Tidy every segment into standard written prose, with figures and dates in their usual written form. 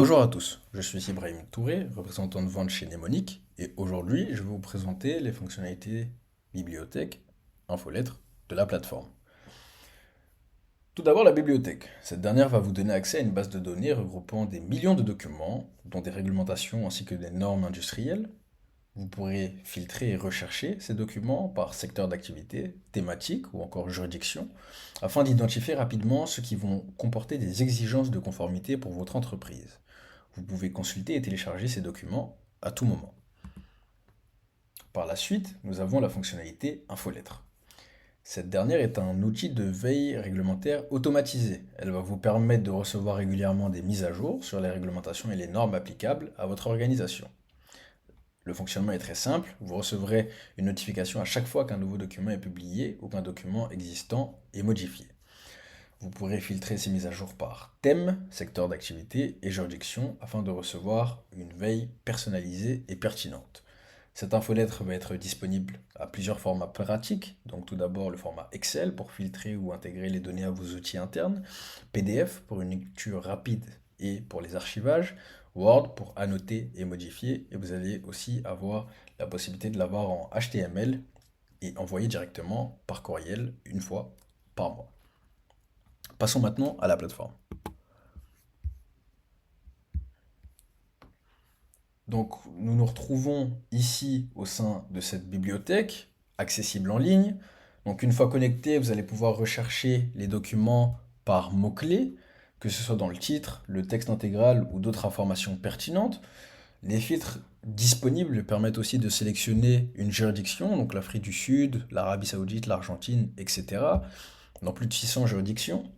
Bonjour à tous, je suis Ibrahim Touré, représentant de vente chez Mnemonic, et aujourd'hui je vais vous présenter les fonctionnalités bibliothèque, infolettre de la plateforme. Tout d'abord la bibliothèque. Cette dernière va vous donner accès à une base de données regroupant des millions de documents, dont des réglementations ainsi que des normes industrielles. Vous pourrez filtrer et rechercher ces documents par secteur d'activité, thématique ou encore juridiction, afin d'identifier rapidement ceux qui vont comporter des exigences de conformité pour votre entreprise. Vous pouvez consulter et télécharger ces documents à tout moment. Par la suite, nous avons la fonctionnalité Infolettre. Cette dernière est un outil de veille réglementaire automatisé. Elle va vous permettre de recevoir régulièrement des mises à jour sur les réglementations et les normes applicables à votre organisation. Le fonctionnement est très simple, vous recevrez une notification à chaque fois qu'un nouveau document est publié ou qu'un document existant est modifié. Vous pourrez filtrer ces mises à jour par thème, secteur d'activité et juridiction afin de recevoir une veille personnalisée et pertinente. Cette infolettre va être disponible à plusieurs formats pratiques. Donc tout d'abord le format Excel pour filtrer ou intégrer les données à vos outils internes, PDF pour une lecture rapide et pour les archivages, Word pour annoter et modifier. Et vous allez aussi avoir la possibilité de l'avoir en HTML et envoyer directement par courriel une fois par mois. Passons maintenant à la plateforme. Donc, nous nous retrouvons ici au sein de cette bibliothèque, accessible en ligne. Donc, une fois connecté, vous allez pouvoir rechercher les documents par mots-clés, que ce soit dans le titre, le texte intégral ou d'autres informations pertinentes. Les filtres disponibles permettent aussi de sélectionner une juridiction, donc l'Afrique du Sud, l'Arabie Saoudite, l'Argentine, etc., dans plus de 600 juridictions,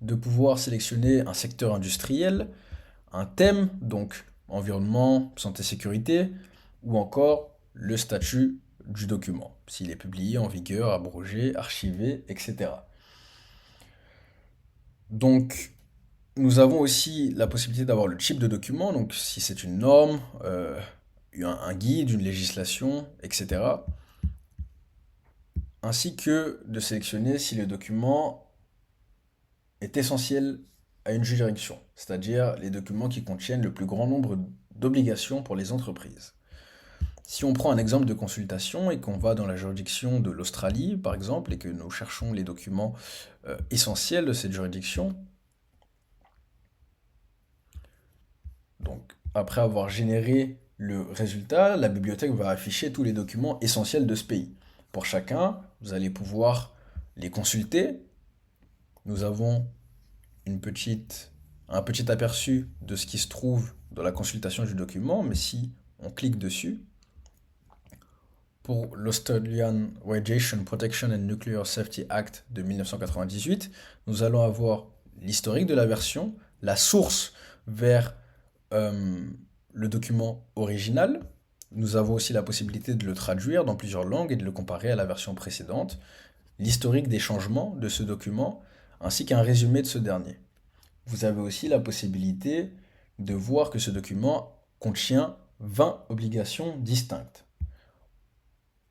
de pouvoir sélectionner un secteur industriel, un thème, donc environnement, santé, sécurité, ou encore le statut du document, s'il est publié, en vigueur, abrogé, archivé, etc. Donc, nous avons aussi la possibilité d'avoir le type de document, donc si c'est une norme, un guide, une législation, etc. Ainsi que de sélectionner si le document est essentiel à une juridiction, c'est-à-dire les documents qui contiennent le plus grand nombre d'obligations pour les entreprises. Si on prend un exemple de consultation et qu'on va dans la juridiction de l'Australie, par exemple, et que nous cherchons les documents essentiels de cette juridiction, donc après avoir généré le résultat, la bibliothèque va afficher tous les documents essentiels de ce pays. Pour chacun, vous allez pouvoir les consulter. Nous avons un petit aperçu de ce qui se trouve dans la consultation du document, mais si on clique dessus, pour l'Australian Radiation Protection and Nuclear Safety Act de 1998, nous allons avoir l'historique de la version, la source vers euh, le document original. Nous avons aussi la possibilité de le traduire dans plusieurs langues et de le comparer à la version précédente, l'historique des changements de ce document, ainsi qu'un résumé de ce dernier. Vous avez aussi la possibilité de voir que ce document contient 20 obligations distinctes.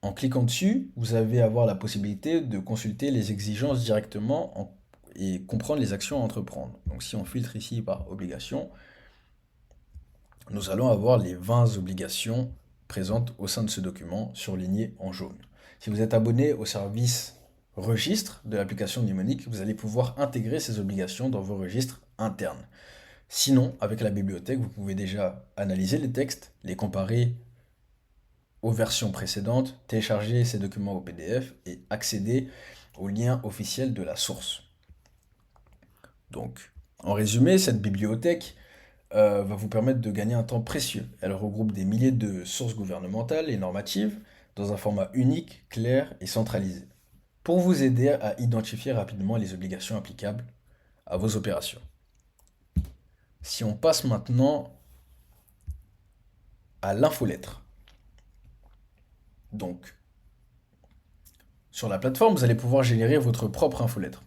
En cliquant dessus, vous allez avoir la possibilité de consulter les exigences directement et comprendre les actions à entreprendre. Donc si on filtre ici par obligation, nous allons avoir les 20 obligations présentes au sein de ce document surlignées en jaune. Si vous êtes abonné au service registre de l'application Mnemonic, vous allez pouvoir intégrer ces obligations dans vos registres internes. Sinon, avec la bibliothèque, vous pouvez déjà analyser les textes, les comparer aux versions précédentes, télécharger ces documents au PDF et accéder au lien officiel de la source. Donc, en résumé, cette bibliothèque va vous permettre de gagner un temps précieux. Elle regroupe des milliers de sources gouvernementales et normatives dans un format unique, clair et centralisé, pour vous aider à identifier rapidement les obligations applicables à vos opérations. Si on passe maintenant à l'infolettre. Donc, sur la plateforme, vous allez pouvoir générer votre propre infolettre.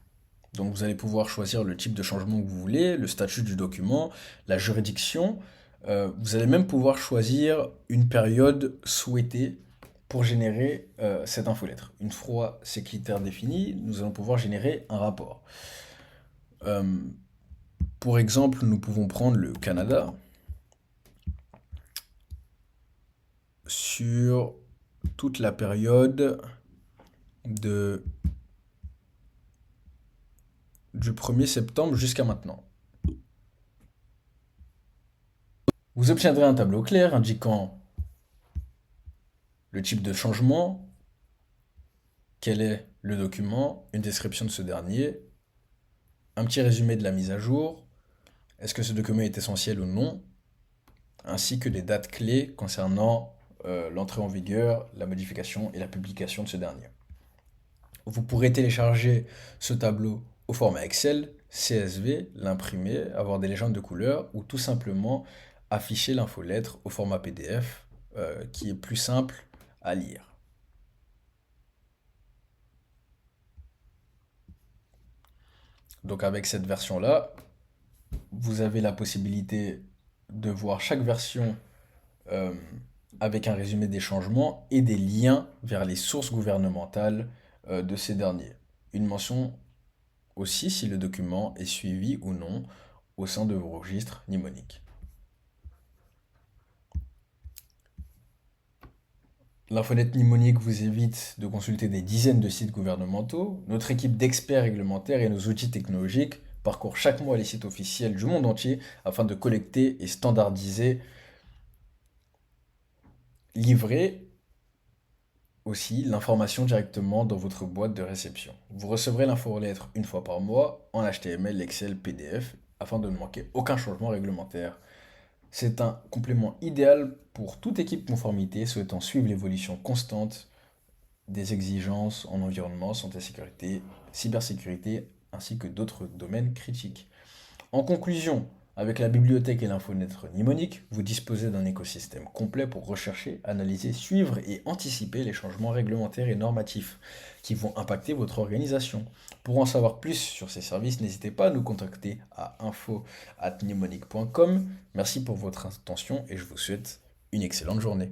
Donc vous allez pouvoir choisir le type de changement que vous voulez, le statut du document, la juridiction. Vous allez même pouvoir choisir une période souhaitée pour générer cette infolettre. Une fois ces critères définis, nous allons pouvoir générer un rapport. Euh, Pour exemple, nous pouvons prendre le Canada sur toute la période de, du 1er septembre jusqu'à maintenant. Vous obtiendrez un tableau clair indiquant le type de changement, quel est le document, une description de ce dernier, un petit résumé de la mise à jour, est-ce que ce document est essentiel ou non, ainsi que des dates clés concernant l'entrée en vigueur, la modification et la publication de ce dernier. Vous pourrez télécharger ce tableau au format Excel, CSV, l'imprimer, avoir des légendes de couleurs ou tout simplement afficher l'infolettre au format PDF qui est plus simple à lire. Donc avec cette version-là, vous avez la possibilité de voir chaque version euh, avec un résumé des changements et des liens vers les sources gouvernementales de ces derniers. Une mention aussi si le document est suivi ou non au sein de vos registres mnémoniques. L'infolette mnémonique vous évite de consulter des dizaines de sites gouvernementaux. Notre équipe d'experts réglementaires et nos outils technologiques parcourent chaque mois les sites officiels du monde entier afin de collecter et standardiser, livrer aussi l'information directement dans votre boîte de réception. Vous recevrez l'infolettre une fois par mois en HTML, Excel, PDF afin de ne manquer aucun changement réglementaire. C'est un complément idéal pour toute équipe conformité souhaitant suivre l'évolution constante des exigences en environnement, santé, sécurité, cybersécurité, ainsi que d'autres domaines critiques. En conclusion, avec la bibliothèque et l'infolettre mnémonique, vous disposez d'un écosystème complet pour rechercher, analyser, suivre et anticiper les changements réglementaires et normatifs qui vont impacter votre organisation. Pour en savoir plus sur ces services, n'hésitez pas à nous contacter à info@mnemonic.com. Merci pour votre attention et je vous souhaite une excellente journée.